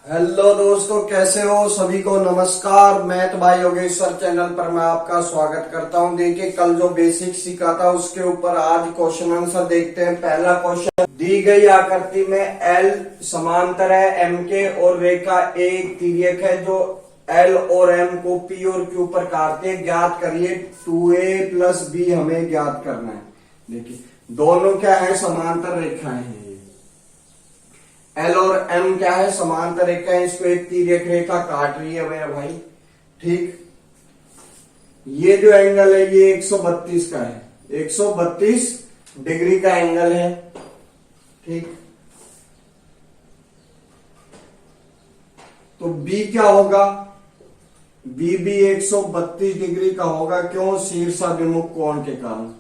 Hello दोस्तों, कैसे हो? सभी को नमस्कार। मैथ भाई योगेश्वर चैनल पर मैं आपका स्वागत करता हूं। देखिए, कल जो बेसिक सीखा था उसके ऊपर आज क्वेश्चन आंसर देखते हैं। पहला क्वेश्चन, दी गई आकृति में एल समांतर है एम के और रेखा ए एक तिर्यक है जो एल और एम को पी और क्यू पर काटते हैं। ज्ञात करिए 2a प्लस बी हमें ज्ञात करना है। देखिए, दोनों क्या है? समांतर रेखाएं हैं। एल और एम क्या है? समांतर रेखा है। इसको एक तिर्यक रेखा काट रही है मेरा भाई। ठीक, ये जो एंगल है ये 132 का है। 132 डिग्री का एंगल है। ठीक, तो बी क्या होगा? बी भी 132 डिग्री का होगा। क्यों? शीर्षाभिमुख कोण के कारण।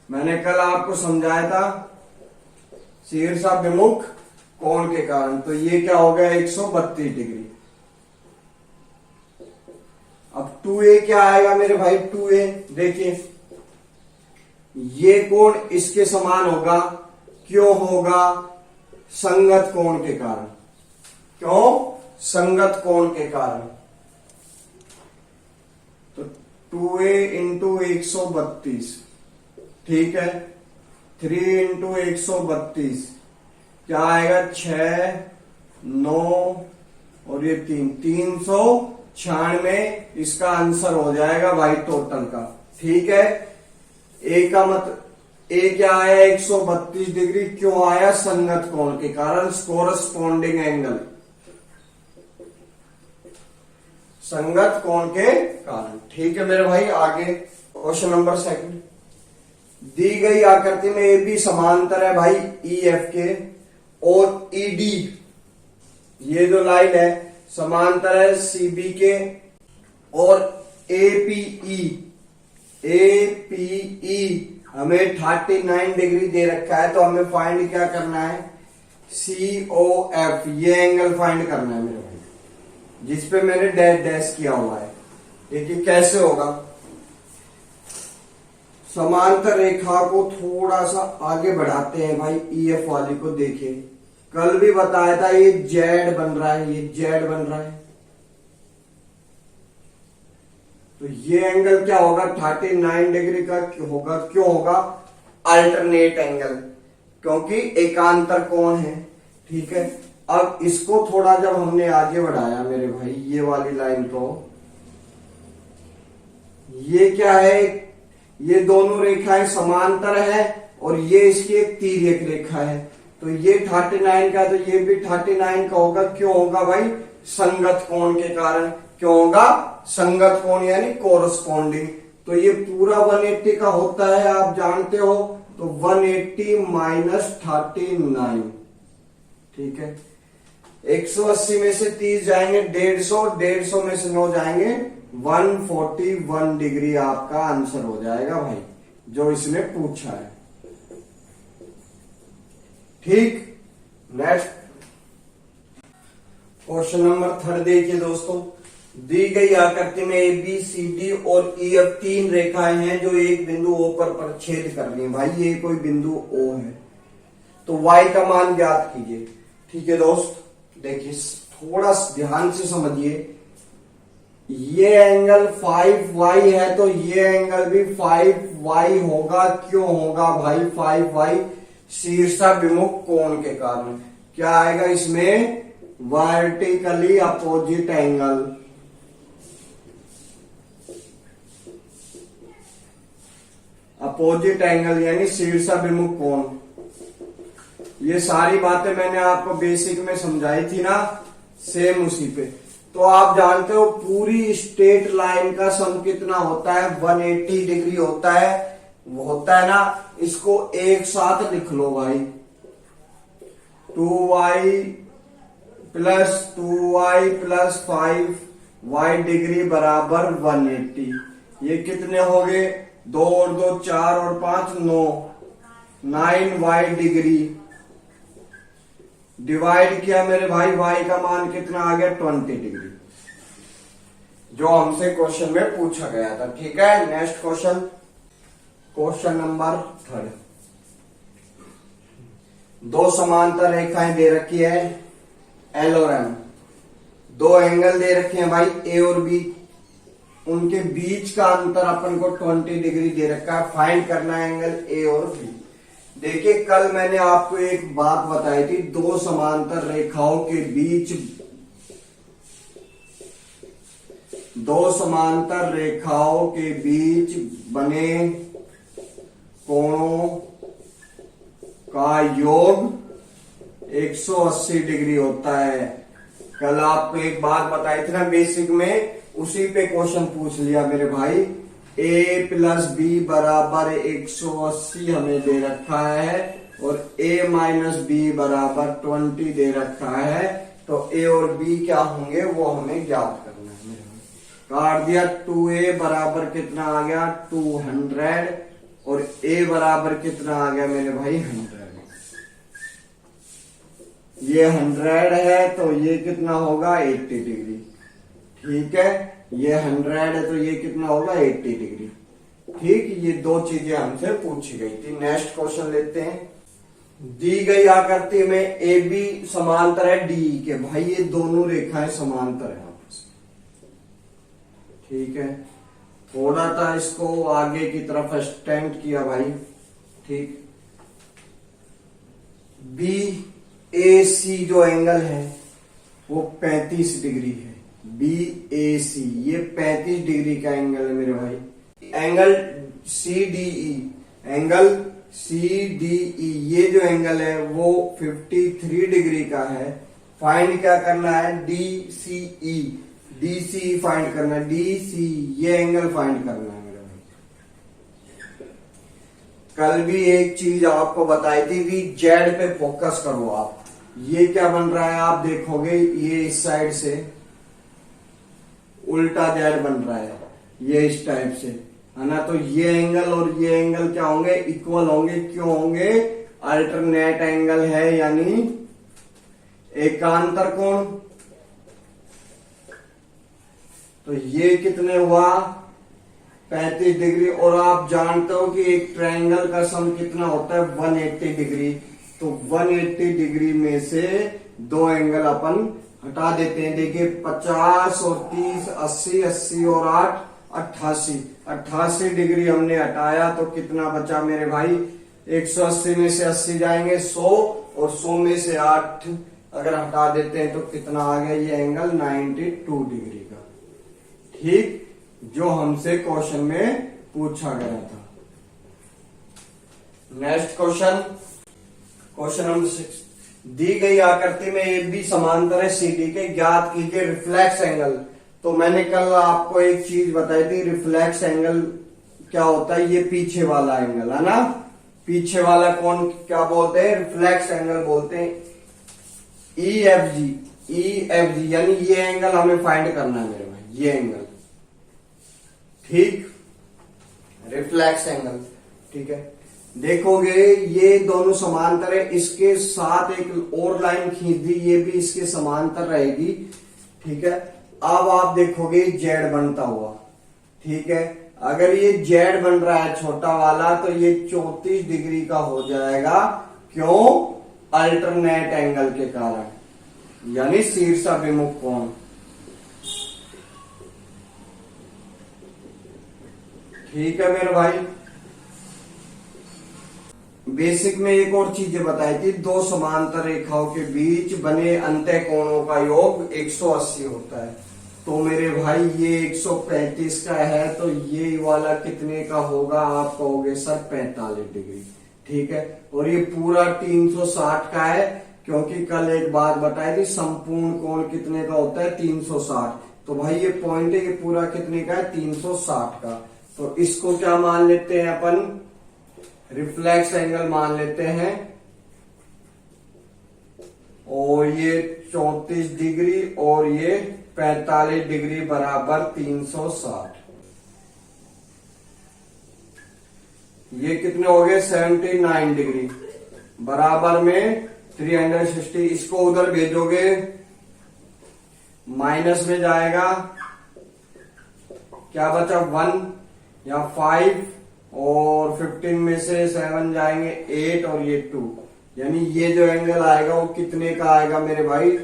मैंने कल आपको समझाया था शीर्षाभिमुख कोण के कारण। तो ये क्या हो गया? 132 डिग्री। अब 2a क्या आएगा मेरे भाई? 2a देखिए, ये कोण इसके समान होगा। क्यों होगा? संगत कोण के कारण। क्यों? संगत कोण के कारण। तो 2a इंटू 132, ठीक है। 3 इंटू 132 क्या आएगा? 6, 9 और ये 396 इसका आंसर हो जाएगा भाई टोटल का। ठीक है। ए का ए क्या आया? 132 डिग्री। क्यों आया? संगत कोण के कारण, कोरस्पॉन्डिंग एंगल, संगत कोण के कारण। ठीक है मेरे भाई, आगे क्वेश्चन नंबर 2। दी गई आकृति में ए बी समांतर है भाई ई एफ के और ईडी, ये जो लाइन है समांतर है सीबी के और एपीई। एपीई हमें 39 डिग्री दे रखा है। तो हमें फाइंड क्या करना है? COF, ये एंगल फाइंड करना है मेरे भाई, जिसपे मैंने डैश डैश किया हुआ है। देखिए कैसे होगा। समांतर रेखा को थोड़ा सा आगे बढ़ाते हैं भाई। EF वाली को देखिए, कल भी बताया था ये जेड बन रहा है, ये जेड बन रहा है। तो ये एंगल क्या होगा? 39 डिग्री का होगा। क्यों होगा? अल्टरनेट एंगल, क्योंकि एकांतर कोण है। ठीक है। अब इसको थोड़ा जब हमने आगे बढ़ाया मेरे भाई, ये वाली लाइन को, ये क्या है? ये दोनों रेखाएं समांतर है और ये इसकी एक तिर्यक रेखा है। तो ये 39 का, तो ये भी 39 का होगा। क्यों होगा भाई? संगत कोण के कारण। क्यों होगा? संगत कोण यानी कोरस्पॉन्डिंग। तो ये पूरा 180 का होता है, आप जानते हो। तो 180 माइनस 39, ठीक है। 180 में से 30 जाएंगे 150, 150 में से 9 जाएंगे 141 डिग्री आपका आंसर हो जाएगा भाई, जो इसने पूछा है। ठीक, नेक्स्ट क्वेश्चन नंबर 3 देखिए दोस्तों। दी गई आकृति में ए बी सी डी और ई एफ 3 रेखाएं हैं जो एक बिंदु ओ पर छेद कर रही है। भाई ये कोई बिंदु ओ है, तो y का मान ज्ञात कीजिए। ठीक है दोस्त, देखिए थोड़ा ध्यान से समझिए। ये एंगल 5y है तो ये एंगल भी 5y होगा। क्यों होगा भाई 5y? शीर्षाभिमुख कोण के कारण। क्या आएगा इसमें? Vertically opposite angle. Opposite angle यानी शीर्षाभिमुख कोण। ये सारी बातें मैंने आपको बेसिक में समझाई थी ना, सेम उसी पे। तो आप जानते हो पूरी स्ट्रेट लाइन का सम कितना होता है? 180 डिग्री होता है। वो होता है ना, इसको एक साथ लिख लो भाई। 2y प्लस 5y डिग्री बराबर 180। ये कितने हो गए? 2 और 2 4 और 5 9, 9y डिग्री। डिवाइड किया मेरे भाई, y का मान कितना आ गया? 20 डिग्री, जो हमसे क्वेश्चन में पूछा गया था। ठीक है, नेक्स्ट क्वेश्चन, क्वेश्चन नंबर 3। दो समांतर रेखाएं दे रखी है, एल और एम, दो एंगल दे रखे हैं भाई ए और बी, उनके बीच का अंतर अपन को 20 डिग्री दे रखा है, फाइंड करना है एंगल ए और बी। देखिए कल मैंने आपको एक बात बताई थी, दो समांतर रेखाओं के बीच, दो समांतर रेखाओं के बीच बने कोणों का योग 180 डिग्री होता है। कल आपको एक बात बताई थी ना बेसिक में, उसी पे क्वेश्चन पूछ लिया मेरे भाई। a प्लस बी बराबर 180 हमें दे रखा है और a माइनस बी बराबर 20 दे रखा है, तो a और b क्या होंगे वो हमें ज्ञात करना है मेरे भाई। काट दिया, 2a बराबर कितना आ गया 200 और a बराबर कितना आ गया मेरे भाई 100। ये 100 है तो ये कितना होगा 80 डिग्री, ठीक है। ये 100 है तो ये कितना होगा 80 डिग्री, ठीक। ये दो चीजें हमसे पूछी गई थी। नेक्स्ट क्वेश्चन लेते हैं। दी गई आकृति में ए बी समांतर है डी के, भाई ये दोनों रेखाएं समांतर है आपस में, ठीक है। थोड़ा सा इसको आगे की तरफ एक्सटेंड किया भाई, ठीक। बी ए सी जो एंगल है वो 35 डिग्री है, बी ए सी ये 35 डिग्री का एंगल है मेरे भाई। Angle C D E, angle C D E ये जो एंगल है वो 53 डिग्री का है। फाइंड क्या करना है, डी सी ई, डी सी फाइंड करना है, डी सी ये एंगल फाइंड करना है मेरे भाई। कल भी एक चीज आपको बताई थी कि जेड पे फोकस करो आप। ये क्या बन रहा है आप देखोगे, ये इस साइड से उल्टा जेड बन रहा है, ये इस टाइप से है ना। तो ये एंगल और ये एंगल क्या होंगे, इक्वल होंगे। क्यों होंगे, अल्टरनेट एंगल है यानी एकांतर कोण। तो ये कितने हुआ 35 डिग्री, और आप जानते हो कि एक ट्रायंगल का सम कितना होता है 180 डिग्री। तो 180 डिग्री में से दो एंगल अपन हटा देते हैं। देखिए 50 और 30 80, 80 और 8 88, 88 डिग्री हमने हटाया तो कितना बचा मेरे भाई, 180 में से 80 जाएंगे 100 और 100 में से 8 अगर हटा देते हैं तो कितना आ गया, ये एंगल 92 डिग्री का, ठीक, जो हमसे क्वेश्चन में पूछा गया था। Next question, question number 6। दी गई आकृति में ए बी समांतर है सी डी के, ज्ञात कीजिए रिफ्लेक्स एंगल। तो मैंने कल आपको एक चीज बताई थी, रिफ्लेक्स एंगल क्या होता है, ये पीछे वाला एंगल है ना, पीछे वाला कौन क्या बोलते हैं, रिफ्लेक्स एंगल बोलते हैं। E F G, E F G यानी ये एंगल हमें फाइंड करना है मेरे भाई, ये एंगल, ठीक, रिफ्लेक्स एंगल, ठीक है। देखोगे ये दोनों समांतर है, इसके साथ एक और लाइन खींच दी, ये भी इसके समांतर रहेगी, ठीक है। अब आप देखोगे जेड बनता हुआ, ठीक है। अगर ये जेड बन रहा है छोटा वाला तो ये 34 डिग्री का हो जाएगा, क्यों, अल्टरनेट एंगल के कारण, यानी शीर्षाभिमुख कोण, ठीक है मेरे भाई। बेसिक में एक और चीजें बताई थी, दो समांतर रेखाओं के बीच बने अंतः कोणों का योग 180 होता है। तो मेरे भाई ये 135 का है तो ये वाला कितने का होगा, आप कहोगे सर 45 डिग्री, ठीक है। और ये पूरा 360 का है, क्योंकि कल एक बात बताई थी संपूर्ण कोण कितने का होता है 360। तो भाई ये पॉइंट है, ये पूरा कितने का है 360 का। तो इसको क्या मान लेते हैं अपन, रिफ्लेक्स एंगल मान लेते हैं, और ये 34 डिग्री और ये 45 डिग्री बराबर 360। ये कितने हो गए 79 डिग्री बराबर में 360। इसको उधर भेजोगे माइनस में जाएगा, क्या बचा 1 या 5 और 15 में से 7 जाएंगे 8 और ये 2, यानी ये जो एंगल आएगा वो कितने का आएगा मेरे भाई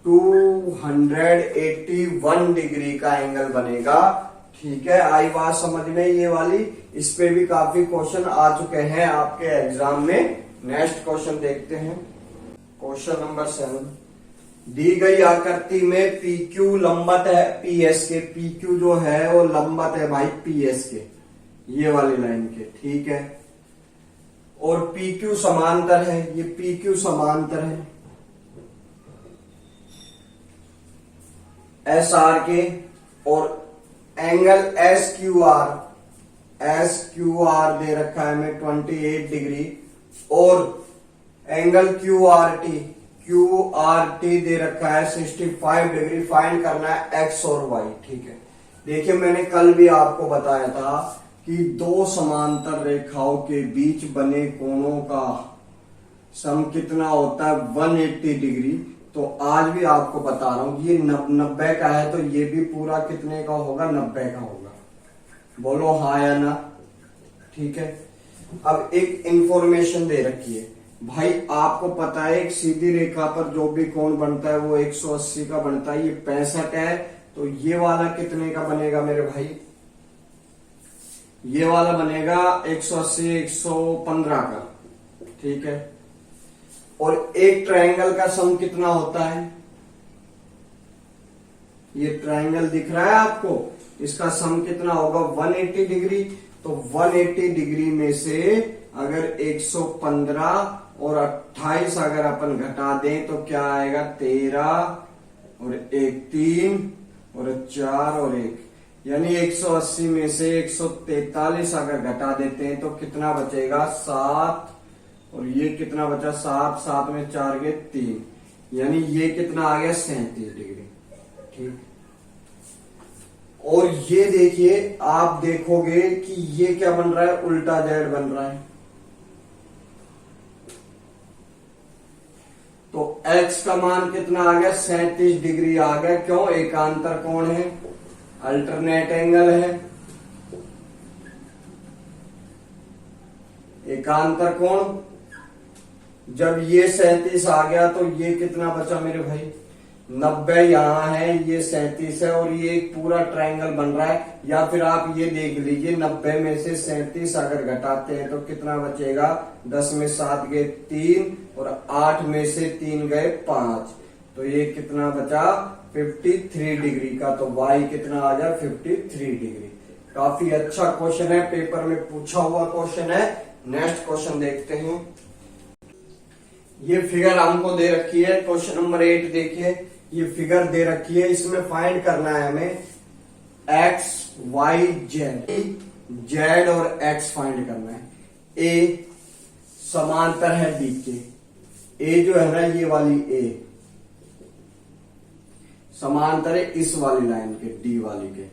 281 डिग्री का एंगल बनेगा। ठीक है, आई बात समझ में ये वाली। इस पे भी काफी क्वेश्चन आ चुके हैं आपके एग्जाम में। नेक्स्ट क्वेश्चन देखते हैं, क्वेश्चन नंबर 7। दी गई आकृति में PQ लंबवत है PS के। PQ जो है वो लंबवत है भाई PS के, ये वाली लाइन के। ठीक है, और PQ समांतर है, ये PQ समांतर है SR के। और एंगल SQR दे रखा है हमें 28 डिग्री। और एंगल QRT दे रखा है 65 डिग्री। फाइंड करना है X और Y। ठीक है, देखिए मैंने कल भी आपको बताया था कि दो समांतर रेखाओं के बीच बने कोणों का सम कितना होता है 180 डिग्री। तो आज भी आपको बता रहा हूं, ये 90 का है तो ये भी पूरा कितने का होगा 90 का होगा। बोलो हाँ या ना। ठीक है, अब एक इंफॉर्मेशन दे रखी है भाई, आपको पता है एक सीधी रेखा पर जो भी कोण बनता है वो 180 का बनता है। ये 65 है तो ये वाला कितने का बनेगा मेरे भाई, ये वाला बनेगा 180 115 का। ठीक है, और एक ट्रायंगल का सम कितना होता है, ये ट्रायंगल दिख रहा है आपको, इसका सम कितना होगा 180 डिग्री। तो 180 डिग्री में से अगर 115 और 28 अगर अपन घटा दें तो क्या आएगा 13 और 1 3 और 4 और 1, यानी 180 में से 143 अगर घटा देते हैं तो कितना बचेगा 7। और ये कितना बचा 7, 7 में 4 गए 3, यानी ये कितना आ गया 37 डिग्री। ठीक, और ये देखिए आप देखोगे कि ये क्या बन रहा है, उल्टा जेड बन रहा है। तो x का मान कितना आ गया 37 डिग्री आ गया। क्यों, एकांतर कोण है, अल्टरनेट एंगल है। एकांतर कोण जब ये 37 आ गया तो ये कितना बचा मेरे भाई 90 यहां है, ये 37 है और ये एक पूरा ट्रायंगल बन रहा है। या फिर आप ये देख लीजिए 90 में से 37 अगर घटाते हैं तो कितना बचेगा 10 में 7 गए 3 और 8 में से 3 गए 5, तो ये कितना बचा 53 डिग्री का। तो y कितना आ जाए 53 डिग्री। काफी अच्छा क्वेश्चन है, पेपर में पूछा हुआ क्वेश्चन है। नेक्स्ट क्वेश्चन देखते हैं, ये फिगर हमको दे रखी है क्वेश्चन नंबर 8। देखिए ये फिगर दे रखी है, इसमें फाइंड करना है हमें x y z और x फाइंड करना है। a समांतर है d के, a जो है ना ये वाली a समांतर है इस वाली लाइन के d वाली के।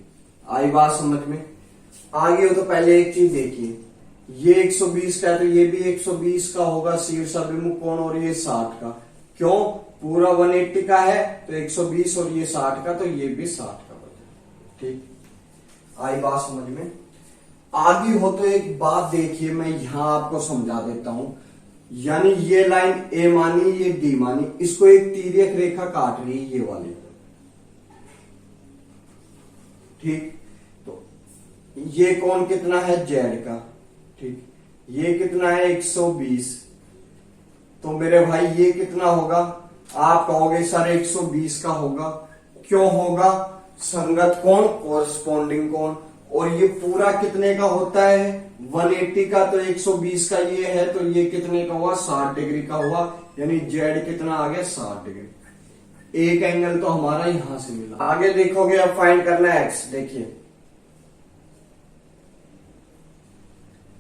आई बात समझ में। आगे हो तो पहले एक चीज देखिए, ये 120 का है तो ये भी 120 का होगा शीर्ष अभिमुख कोण, और ये 60 का। क्यों, पूरा 180 का है तो 120 और ये 60 का, तो ये भी 60 का बचा। ठीक, आई बात समझ में। आगे हो तो एक बात देखिए, मैं यहां आपको समझा देता हूं। यानी ये लाइन ए मानी, ये डी मानी, इसको एक तिर्यक रेखा काट रही है ये वाली। ठीक, तो ये कोण कितना है जेड का। ठीक, ये कितना है 120, तो मेरे भाई ये कितना होगा, आप कहोगे सर 120 का होगा। क्यों होगा, संगत कोण कोरस्पॉन्डिंग कोण। और ये पूरा कितने का होता है 180 का, तो 120 का ये है तो ये कितने का हुआ 60 डिग्री का हुआ, यानी जेड कितना आ गया 60 डिग्री। एक एंगल तो हमारा यहां से मिला। आगे देखोगे अब फाइंड करना है एक्स। देखिए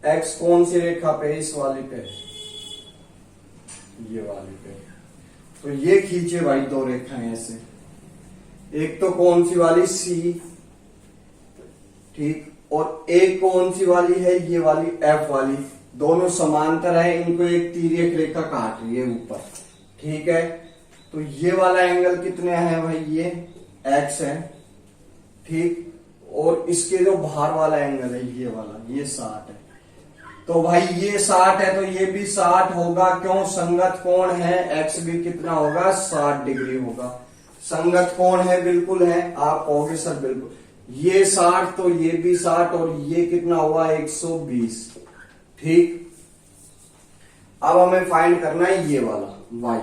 एक्स कौन सी रेखा पे, इस वाली पे, ये वाली पे। तो ये खींचे भाई दो रेखाएं ऐसे, एक तो कौन सी वाली सी, ठीक, और एक कौन सी वाली है ये वाली एफ वाली। दोनों समांतर है, इनको एक तिर्यक रेखा काट रही है ऊपर। ठीक है, तो ये वाला एंगल कितने है भाई, ये एक्स है। ठीक, और इसके जो बाहर वाला एंगल है ये वाला, ये 60 है। तो भाई ये 60 है तो ये भी 60 होगा। क्यों, संगत कोण है, एक्स भी कितना होगा 60 डिग्री होगा। संगत कोण है, बिल्कुल है। आप कहोगे सर बिल्कुल। ये 60 तो ये भी 60 और ये कितना हुआ 120। ठीक, अब हमें फाइंड करना है ये वाला y।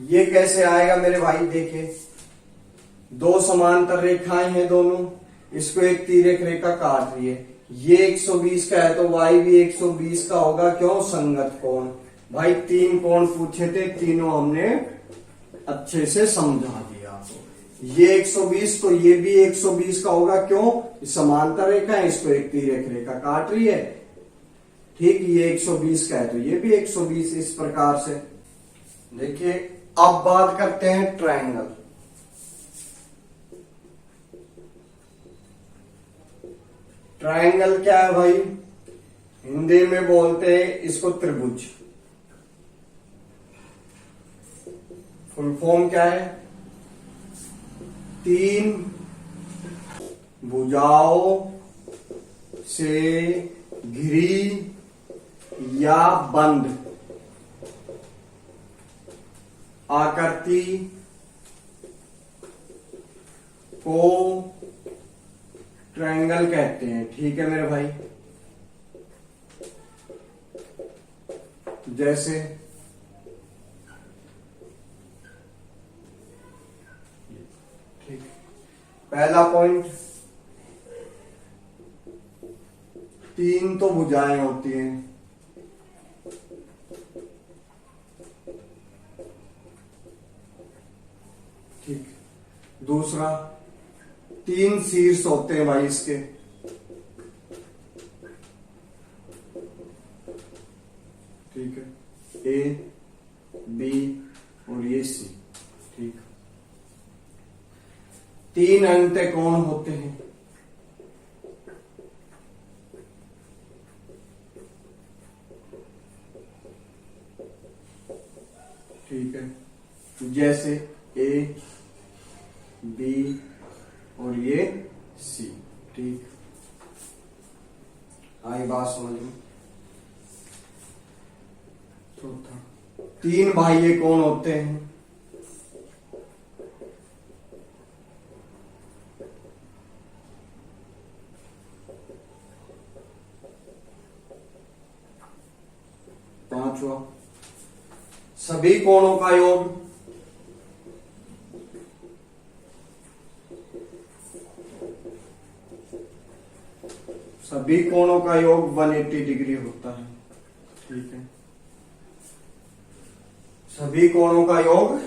ये कैसे आएगा मेरे भाई, देखिए दो समांतर रेखाएं हैं दोनों, इसको एक तिर्यक रेखा काट रही है। ये 120 का है तो y भी 120 का होगा। क्यों, संगत कोण। भाई 3 कोण पूछे थे, तीनों हमने अच्छे से समझा दिया। ये 120 तो ये भी 120 का होगा। क्यों, समांतर रेखा है, इसको एक तिर्यक रेखा काट रही है। ठीक, ये 120 का है तो ये भी 120। इस प्रकार से देखिए। अब बात करते हैं ट्रायंगल। ट्रायंगल क्या है भाई, हिंदी में बोलते हैं इसको त्रिभुज। फुल फॉर्म क्या है, 3 भुजाओं से घिरी या बंद आकृति को ट्रायंगल कहते हैं। ठीक है मेरे भाई, जैसे ठीक, पहला पॉइंट, 3 तो भुजाएं होती हैं। ठीक, दूसरा 3 शीर्ष होते हैं भाई इसके। ठीक है, ए बी और ये सी। ठीक, 3 अंत्य कोण होते हैं। ठीक है, जैसे ए बी और ये सी। ठीक, आई बात समझ में। चौथा, 3 बाह्य कोण होते हैं। पांचवा, सभी कोणों का योग। सभी कोणों का योग 180 डिग्री होता है। ठीक है, सभी कोणों का योग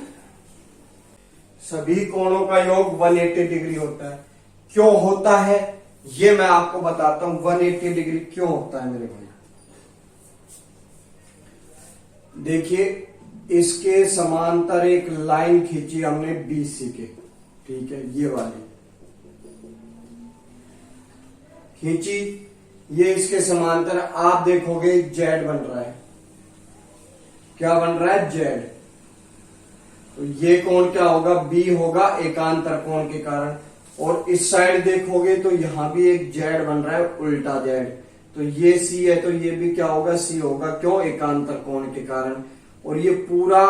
180 डिग्री होता है। क्यों होता है ये मैं आपको बताता हूं। 180 डिग्री क्यों होता है मेरे भाई, देखिए इसके समांतर एक लाइन खींची हमने BC के। ठीक है, ये वाली खींची, ये इसके समांतर। आप देखोगे Z बन रहा है। क्या बन रहा है, Z। तो ये कोण क्या होगा, B होगा एकांतर कोण के कारण। और इस साइड देखोगे तो यहां भी एक Z बन रहा है, उल्टा Z। तो ये C है तो ये भी क्या होगा, C होगा। क्यों, एकांतर कोण के कारण। और ये पूरा,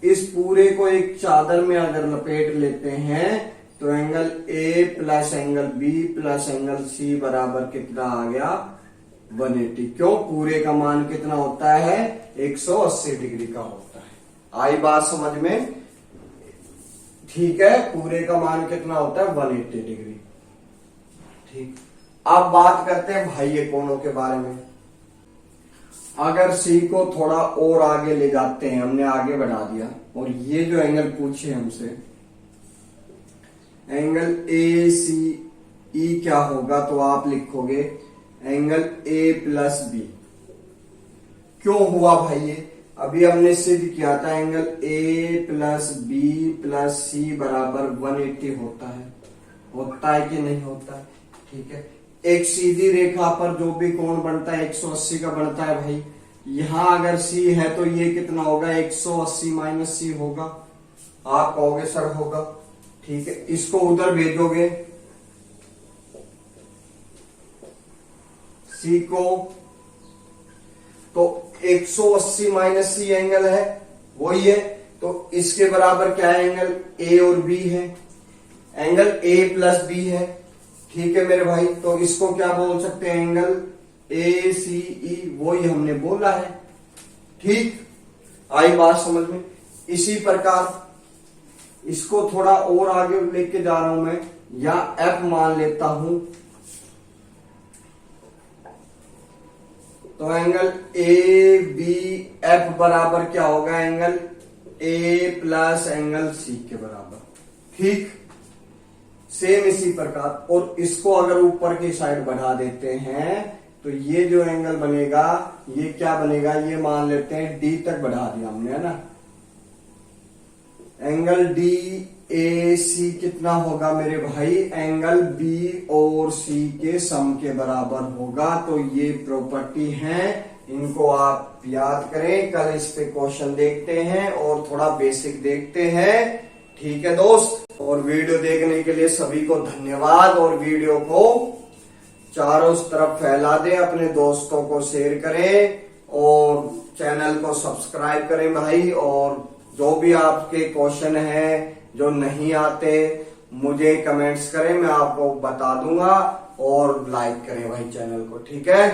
इस पूरे को एक चादर में अगर लपेट लेते हैं तो angle A plus angle B plus angle C बराबर कितना आ गया, 180। क्यों, पूरे का मान कितना होता है, 180 डिग्री का होता है। आई बात समझ में। ठीक है, पूरे का मान कितना होता है, 180 डिग्री। ठीक, अब बात करते हैं बाह्य कोणों के बारे में। अगर C को थोड़ा और आगे ले जाते हैं, हमने आगे बढ़ा दिया, और ये जो एंगल पूछे हमसे, एंगल ACE क्या होगा, तो आप लिखोगे एंगल A प्लस बी। क्यों हुआ भाई ये, अभी हमने सिद्ध किया था angle A plus B plus C बराबर 180 होता है कि नहीं होता है। ठीक है, एक सीधी रेखा पर जो भी कोण बनता है 180 का बनता है भाई। यहां अगर C है तो ये कितना होगा, 180 माइनस C होगा। आप कहोगे सर होगा। ठीक है, इसको उधर भेजोगे C को, तो 180 माइनस C एंगल है, वही है। तो इसके बराबर क्या है, एंगल ए और बी है, एंगल ए प्लस बी है। ठीक है मेरे भाई, तो इसको क्या बोल सकते हैं, एंगल ए सी ई, वो ही हमने बोला है। ठीक, आई बात समझ में। इसी प्रकार इसको थोड़ा और आगे लेके जा रहा हूं मैं, या एफ मान लेता हूं, तो एंगल ए बी एफ बराबर क्या होगा, angle A plus angle C के बराबर। ठीक, सेम इसी प्रकार, और इसको अगर ऊपर की साइड बढ़ा देते हैं तो ये जो एंगल बनेगा ये क्या बनेगा, ये मान लेते हैं डी तक बढ़ा दिया हमने, है ना। एंगल डी ए सी कितना होगा मेरे भाई, एंगल बी और सी के सम के बराबर होगा। तो ये प्रॉपर्टी है, इनको आप याद करें, कल इस पे क्वेश्चन देखते हैं और थोड़ा बेसिक देखते हैं। ठीक है दोस्त, और वीडियो देखने के लिए सभी को धन्यवाद, और वीडियो को चारों तरफ फैला दें, अपने दोस्तों को शेयर करें और चैनल को सब्सक्राइब करें भाई। और जो भी आपके क्वेश्चन हैं जो नहीं आते, मुझे कमेंट्स करें, मैं आपको बता दूंगा, और लाइक करें भाई चैनल को। ठीक है।